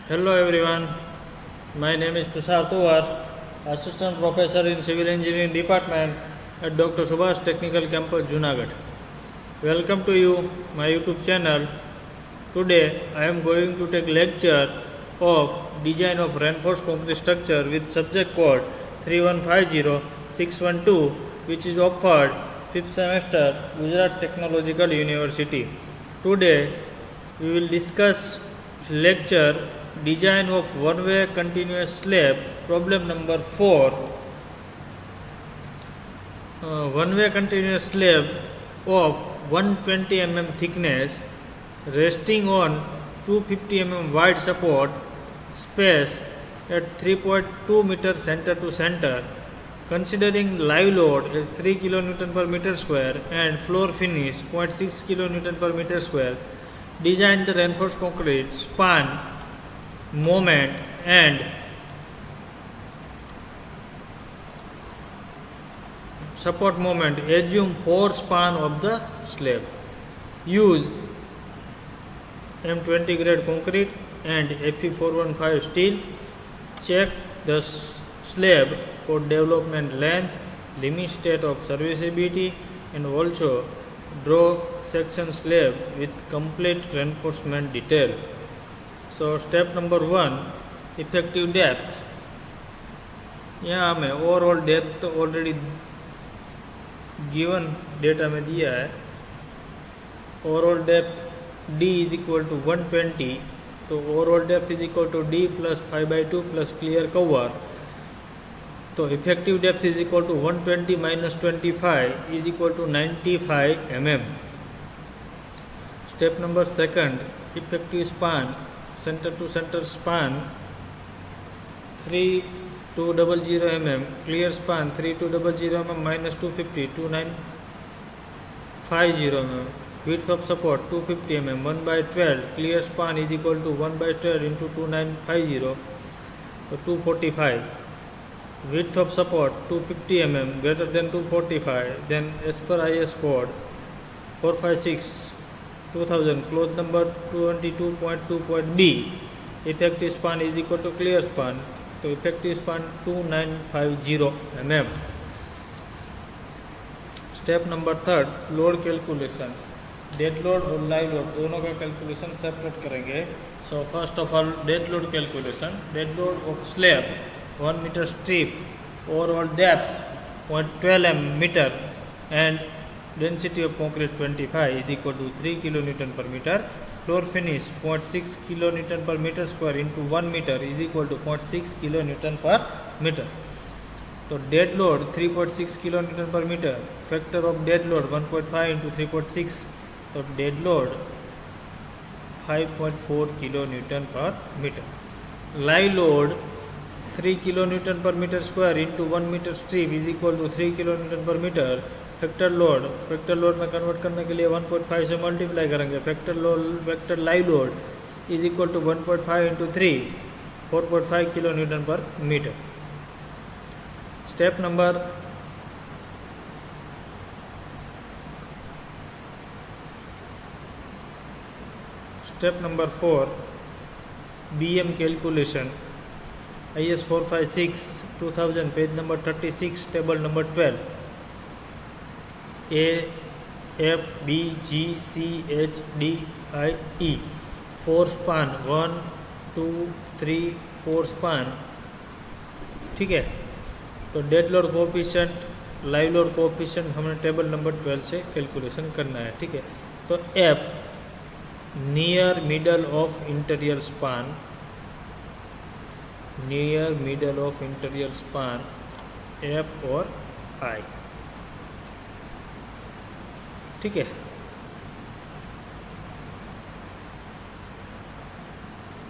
Hello everyone, my name is Tushar Tuwar, Assistant Professor in Civil Engineering Department at Dr. Subhash Technical Campus, Junagadh. Welcome to you, my YouTube channel. Today I am going to take lecture of Design of Reinforced Concrete Structure with subject code 3150612, which is offered 5th semester, Gujarat Technological University. Today we will discuss lecture Design of one-way continuous slab, problem number 4. One-way continuous slab of 120 mm thickness resting on 250 mm wide support space at 3.2 meters center to center, considering live load as 3 kN per meter square and floor finish 0.6 kN per meter square. Design the reinforced concrete span, moment and support moment. Assume 4 span of the slab. Use M20 grade concrete and Fe415 steel. Check the slab for development length, limit state of serviceability, and also draw section slab with complete reinforcement detail. So step number 1, effective depth. यहाँ हमें overall depth तो already given data में दिया है. Overall depth D is equal to 120, तो overall depth is equal to D plus 5/2 plus clear cover. तो effective depth is equal to 120 minus 25 is equal to 95 mm. Step number 2, effective span, center to center span 3200 mm, clear span 3200 mm minus 250 2950 mm, width of support 250 mm 1 by 12, clear span is equal to 1 by 12 into 2950, so 245. Width of support 250 mm greater than 245. Then as per IS code 456 2000, clause number 22.2.b, effective span is equal to clear span, तो effective span 2950 mm. Step number 3, load calculation. Dead load और live load दोनों का calculation separate करेंगे. So first of all dead load calculation. Dead load of slab 1 metre strip, overall depth 0.12 metre and density of concrete 25 is equal to 3 kN per meter. Floor finish 0.6 kN per meter square into 1 meter is equal to 0.6 kN per meter. तो dead load 3.6 kN per meter, factor of dead load 1.5 into 3.6, तो dead load 5.4 kN per meter. Live load 3 kN per meter square into 1 meter strip is equal to 3 kN per meter. Factor load में convert करने के लिए 1.5 से multiply करेंगे. Factor live load is equal to 1.5 into 3, 4.5 kN per metre. Step number 4, BM calculation. IS 456 2000, page number 36, table number 12. A, F, B, G, C, H, D, I, E. 4 span 1, 2, 3, 4 span. ठीक है. तो dead load coefficient, live load coefficient हमें table number 12 से calculation करना है. ठीक है. तो F near middle of interior span, near middle of interior span F और I. ठीक है.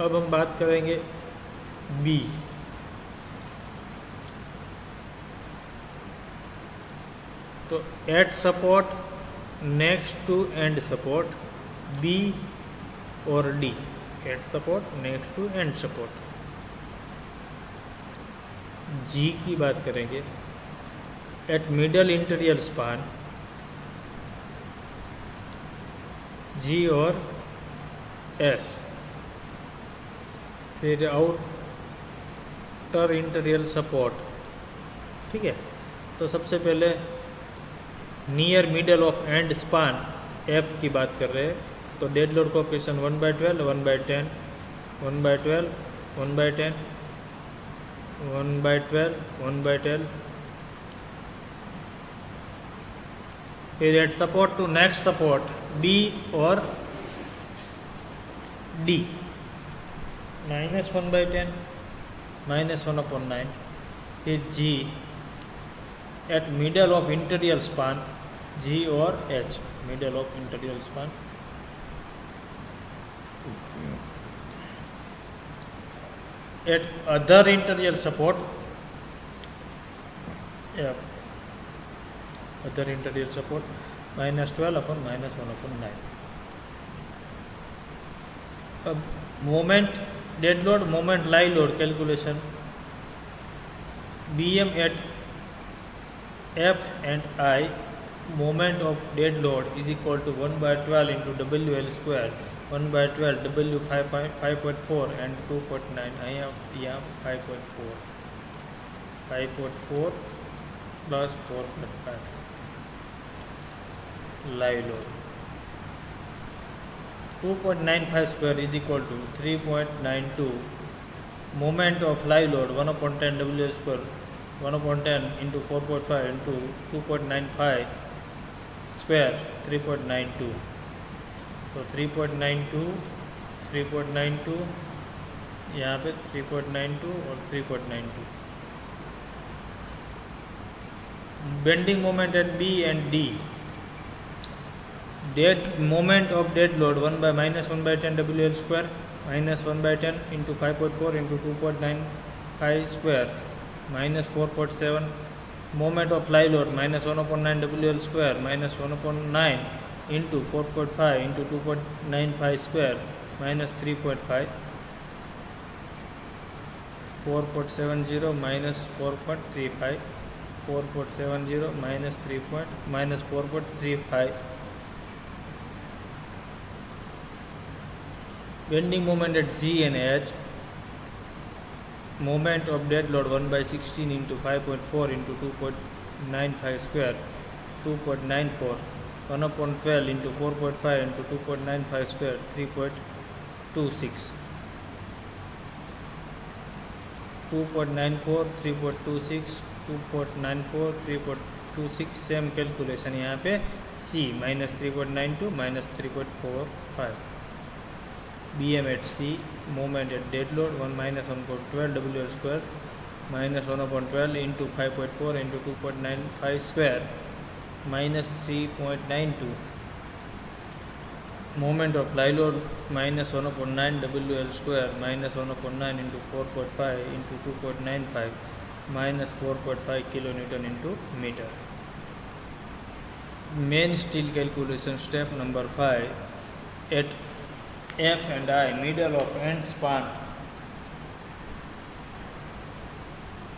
अब हम बात करेंगे B. तो at support next to end support B और D. At support next to end support. G की बात करेंगे. At middle interior span G और S. फिर आउटर इंटीरियर सपोर्ट, ठीक है। तो सबसे पहले near middle of end span F की बात कर रहे हैं। तो डेड लोड कोएफिशिएंट 1/12, 1/10, 1/12, 1/10, 1/12, 1/10। फिर at support to next support B और डी -1/10, -1/9। फिर G at middle of interior span G और H, middle of interior span. At other interior support F, other interior support -12 upon -1/9। अब moment dead load, moment live load calculation. BM at F and I, moment of dead load is equal to 1/12 into WL square, 1/12 W 5.4 and 2.9. यहाँ 5.4 plus 4.5 live load। 2.95 square is equal to 3.92 moment of live load 1/10 WL square, 1/10 into 4.5 into 2.95 square, 3.92। तो 3.92 यहाँ पे 3.92 और 3.92। Bending moment at B and D. Dead moment of dead load 1/10 WL square, -1/10 into 5.4 into 2.95 square, -4.7 moment of live load -1/9 WL square, -1/9 into 4.5 into 2.95 square, -3.5, 4.70 -4.35, 4.70 -4.35। Bending moment at G and H. Moment of dead load 1/16 into 5.4 into 2.95 square, 2.94, 1/12 into 4.5 into 2.95 square, 3.26, 2.94, 3.26, 2.94, 3.26। Same calculation यहाँ पे C -3.92 -3.45। BM at C, moment at dead load 1/12 WL square, -1/12 into 5.4 into 2.95 square, -3.92 moment of live load -1/9 WL square, -1/9 into 4.5 into 2.95, -4.5 kilonewton into meter। Main steel calculation step number 5 at F and I, middle of end span,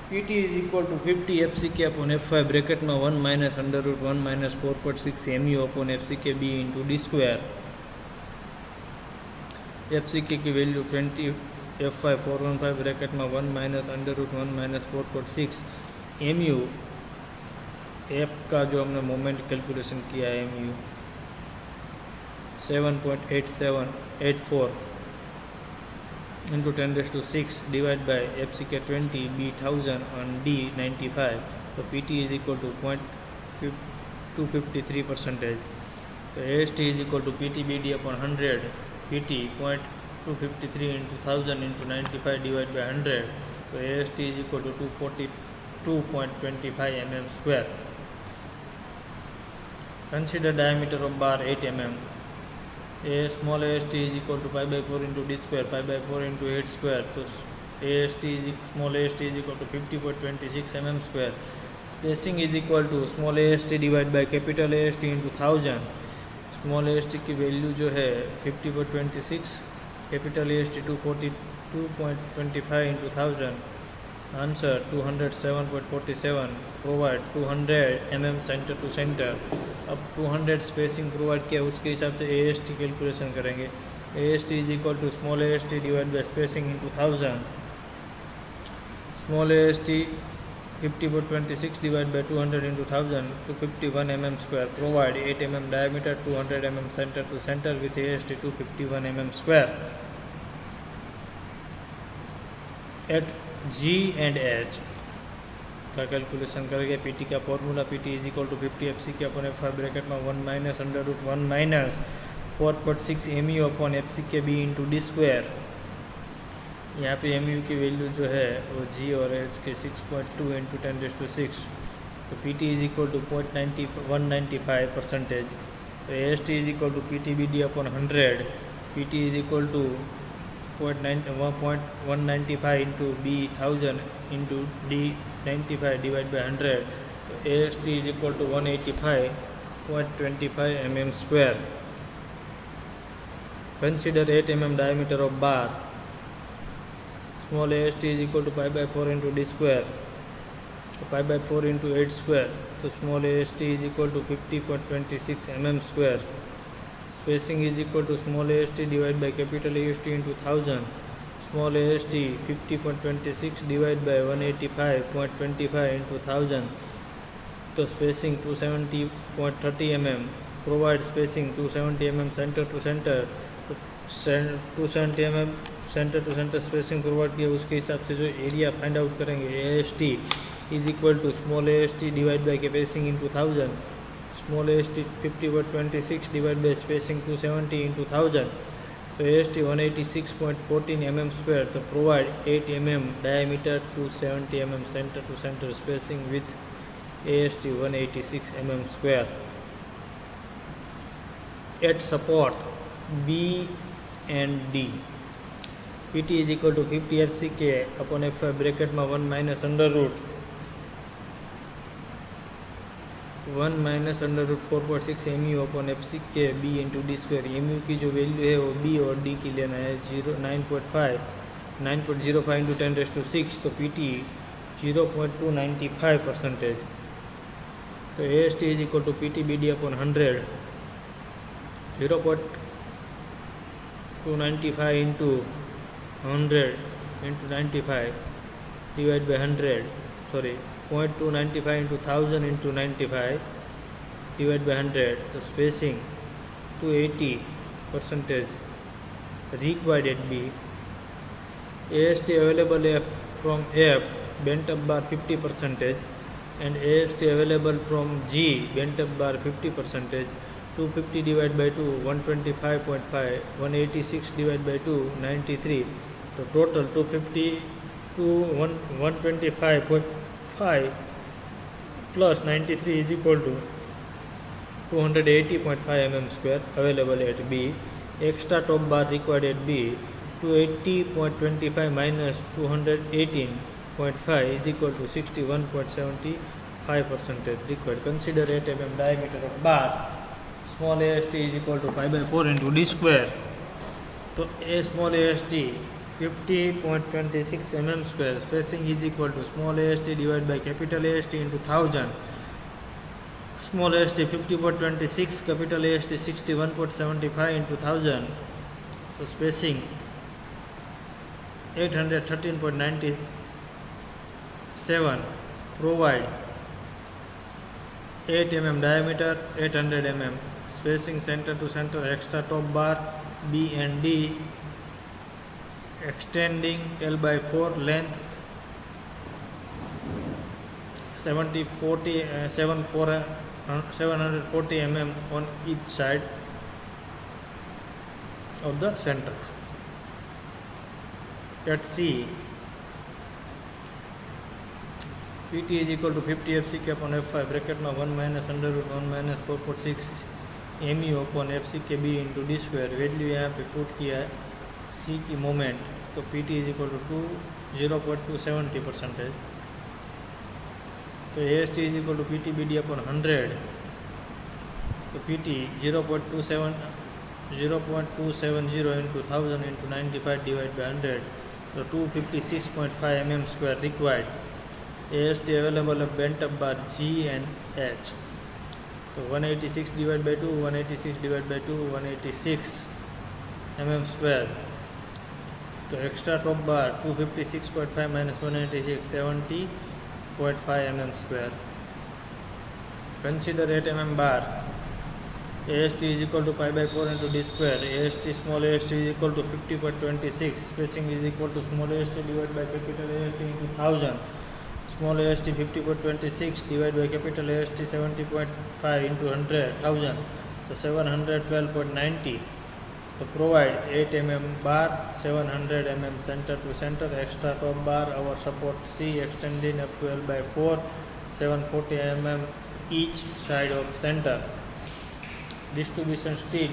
PT is equal to 50 FCK upon F5 bracket में 1 minus under root 1 minus 4.6 mu upon FCK B into D square। FCK की value 20 F5 415 bracket में 1 minus under root 1 minus 4.6 mu। F का जो हमने moment calculation किया है mu 7.8784 into 10⁶ divided by FCK 20, B 1000 and D 95। तो PT is equal to 0.253%। तो AST is equal to PTBD upon 100, PT 0.253 into 1000 into 95 divided by 100। तो AST is equal to 242.25 mm square। Consider diameter of bar 8 mm। small AST is equal to pi/4 into D square, pi/4 into 8 square। तो small AST is equal to 50.26 mm square। Spacing is equal to small AST divided by capital AST into 1000। small AST की वैल्यू जो है 50.26, capital AST 242.25 into 1000। Answer 207.47। Provide 200 mm centre to centre. अब 200 spacing provide किया, उसके हिसाब से AST calculation करेंगे। AST is equal to small AST divided by spacing into 1000. Small AST 50/26 divided by 200 into 1000 to 51 mm square. Provide 8 mm diameter, 200 mm center to center with AST 251 mm square. At G and H का calculation करेंगे. PT का formula PT is equal to 50 F C K upon F bracket में 1 minus under root 1 minus 4.6 M U upon F C K B into D square. यहाँ पे M you की वैल्यू जो है वो जी और एच के 6.2 इंटू 10⁶. तो P T is equal to 195%. तो A S T is equal to P T B D upon 100. P T is equal to 195 into B 1000 into D 95 divide by 100. तो A S T is equal to 185.25 mm square. Consider 8 mm diameter of bar. Small AST is equal to pi by 4 into d square. So pi by 4 into 8 square. So small AST is equal to 50.26 mm square. Spacing is equal to small AST divided by capital AST into 1000. Small AST 50.26 divided by 185.25 into 1000. So spacing 270.30 mm. Provide spacing 270 mm center to center. 270 mm centre to centre spacing provide किया. उसके हिसाब से जो area find out करेंगे A S T is equal to small A S T divide by spacing into 1000. Small A S T 50/26 divide by spacing 270 into 1000. तो A S T 186.14 mm square. तो provide 8 mm diameter 270 mm centre to centre spacing with A S T 186 mm square. Eight support B and D PT is equal to 50 FCK upon F bracket में 1 minus under root 4.6 MU upon FCK B into D square. MU की जो value है वो B और D की लेना है. 9.05 into 10⁶. तो PT 0.295%. तो AST is equal to PT BD upon 100. 0.295 into 100 into 95 divided by 100. Sorry, 0.295 into 1000 into 95 divided by 100. So spacing 280% required at B. AST available from F bent up bar 50% and AST available from G bent up bar 50%. 250 divided by 2 125.5. 186 divided by 2 93. तो total 250 to 125.5 plus 93 is equal to 280.5 mm square available at B. Extra top bar required at B 280.25 minus 218.5 is equal to 61.75% required. Consider 8 mm diameter of bar. Small AST is equal to pi by 4 into d square. तो a small AST 50.26 mm square. Spacing is equal to small AST divided by capital AST into 1000. Small AST 50.26, capital AST 61.75 into 1000. So spacing 813.97. Provide 8 mm diameter, 800 mm. Spacing center to center, extra top bar B and D. Extending L by 4, length 740 mm on each side of the center. At C, PT is equal to 50 FCK upon F5 bracket में 1 minus under root 1 minus 4.6 MU upon FCK B into D square. Value यहाँ पे put किया है C की moment. तो PT is equal to 0.270%. तो AST is equal to PT BD upon 100. तो PT 0.270 into 1000 into 95 divide by 100. तो 256.5 mm square required. AST available of bent up bar G and H. तो 186 divided by 2, 186 divided by 2, 186 mm square. तो extra top bar 256.5 minus 196 70.5 mm square. Consider 8 mm bar. AST is equal to pi by 4 into d square. AST small AST is equal to 50.26. Spacing is equal to small AST divided by capital AST into 1000. Small AST 50.26 divided by capital AST 70.5 into 100,000. So 712.90. So provide 8 mm bar, 700 mm center to center, extra top bar, our support C extending up to L by 4, 740 mm each side of center. Distribution steel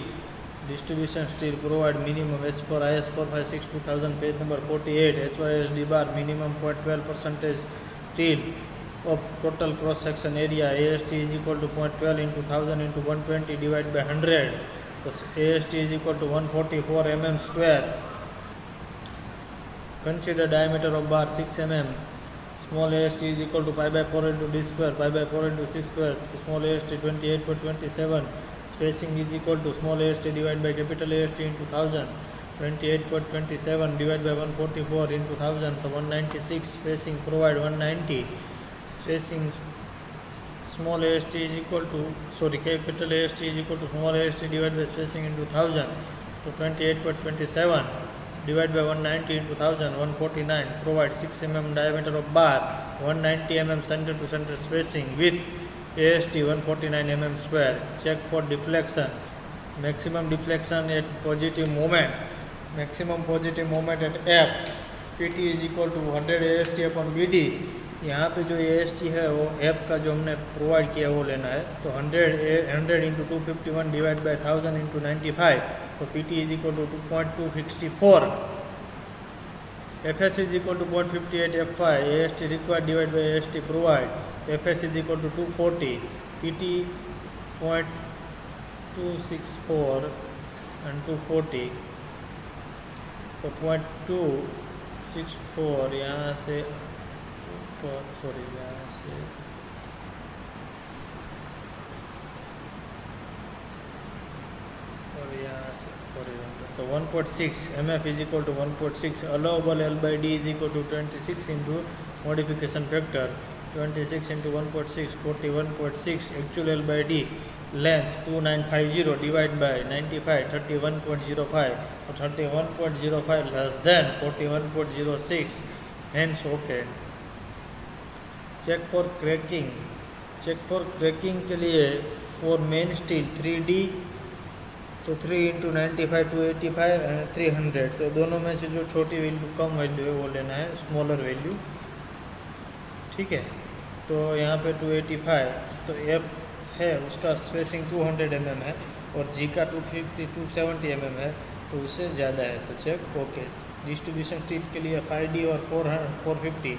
provide minimum S4 IS 456 2000 page number 48 HYSD bar minimum 0.12% steel of total cross section area. AST is equal to 0.12 into 1000 into 120 divided by 100. So AST is equal to 144 mm square. Consider diameter of bar 6 mm. Small AST is equal to pi by 4 into d square, pi by 4 into 6 square. So small AST 28.27. Spacing is equal to small AST divided by capital AST into 1000. 28.27 divided by 144 into 1000. So 196. Spacing provide 190. Spacing small AST is equal to capital AST is equal to small AST divided by spacing into 1000. So 28.27 divided by 190 into 1000, 149. Provide 6 mm diameter of bar, 190 mm center to center spacing with AST 149 mm square. Check for deflection. Maximum deflection at positive moment. Maximum positive moment at F. PT is equal to 100 AST upon BD. यहाँ पे जो AST है वो F का जो हमने provide किया वो लेना है. तो 100 into 251 divided by 1000 into 95. तो PT is equal to 2.264. FS is equal to 0.58 F5. AST required divided by AST provide. FS is equal to 240. PT 0.264 and 240. तो 0.264 यहाँ से यहाँ से और यहाँ से तो 1.6 MF is equal to 1.6. Allowable L by D is equal to 26 into modification factor. 26 into 1.6 41.6. Actual L by D length 2950 divided by 95 31.05. So 31.05 less than 41.06. Hence okay. Check for cracking के लिए फॉर मेन स्टील 3D तो 3 into 95 285 and 300. तो दोनों में से जो छोटी value कम value है वो लेना है, स्मॉलर वैल्यू. ठीक है. तो यहाँ पे 285 तो F है उसका स्पेसिंग 200 mm है और G का 270 mm है तो उससे ज़्यादा है. तो चेक ओके. डिस्ट्रीब्यूशन स्टील के लिए 5D और 450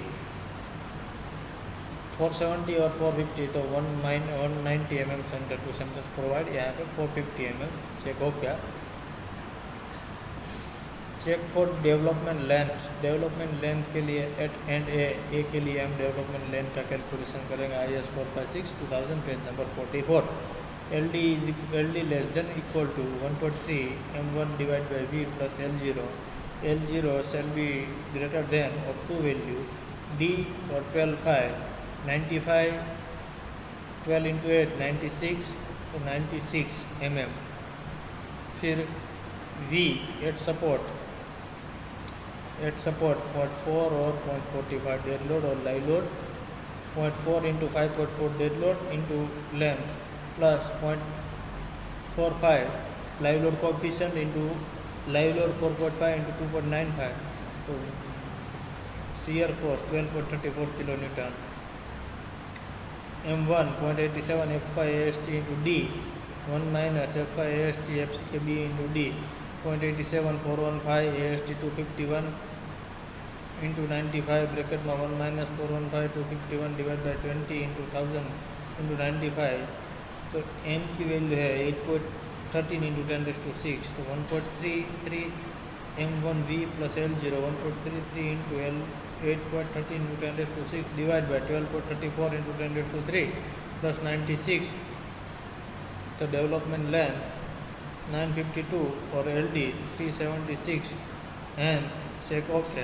470 और 450 तो 190 mm centre to centre provide. यहाँ पे 450 mm. चेक हो क्या. चेक फॉर डेवलपमेंट लेंथ के लिए एट एंड ए के लिए हम डेवलपमेंट लेंथ का कैलकुलेशन करेंगे. IS 456 2000 page number 44. LD less than equal to 1.3 M1 divide by V plus L0 shall be greater than of two value D और 95 12 into 8 96 तो 96 mm. फिर V एट सपोर्ट 0.4 और 0.45 dead load और live load 0.4 into 5.4 dead load into length plus 0.45 live load coefficient into live load 4.5 into 2.95 तो shear force 12.34 kilo Newton. M1 0.87 F5 AST into D 1 minus F5 AST FCKB into D 0.87 415 AST 251 into 95 bracket में 1 minus 415 251 divide by 20 into 1000 into 95. तो M की value है 8.13 into 10⁶. तो 1.33 M1V plus L0 1.33 into L 8.13 into 10⁶ divided by 12.34 into 10⁵ plus 96. तो development length 952 और LD 376 and check OK.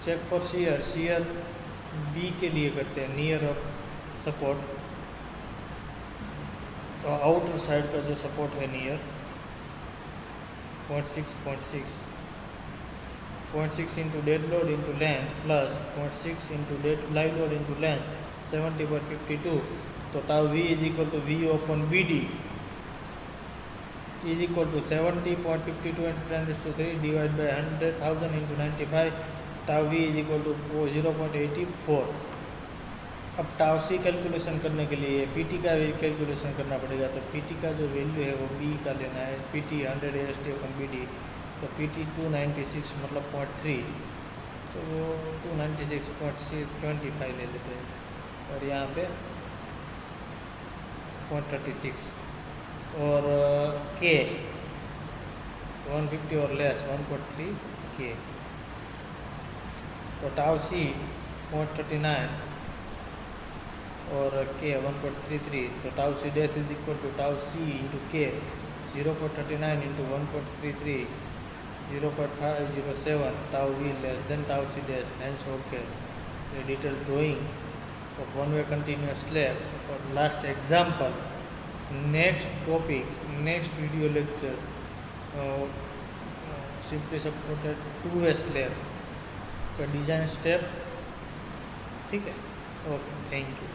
Check for shear B के लिए करते हैं, नियर ऑफ सपोर्ट, तो आउटर साइड का जो सपोर्ट है near 0.6 into dead load into length plus 0.6 into dead live load into length 70/52, तो tau V is equal to V upon B D is equal to 70.52 into 10⁻³ divide by 100,000 into 95, tau V is equal to 0.84। अब tau सी calculation करने के लिए PT का calculation करना पड़ेगा, तो PT का जो वैल्यू है वो बी का लेना है, पीटी 100 AST अपन बी डी, तो पीटी 296 मतलब 0.3, तो वो 296.25 ले लेते हैं, और यहाँ पे 0.36, और के 150 और लेस 1.3 के, तो टाउ सी 0.39 और के 1.33, तो tau C dash is equal to tau C into K 0.39 into 1.33 0.507, tau V less than tau C dash, hence okay. Detail drawing of one way continuous slab, और last example, next topic, next video lecture, simply supported 2 way slab का design step, ठीक है। Okay, thank you.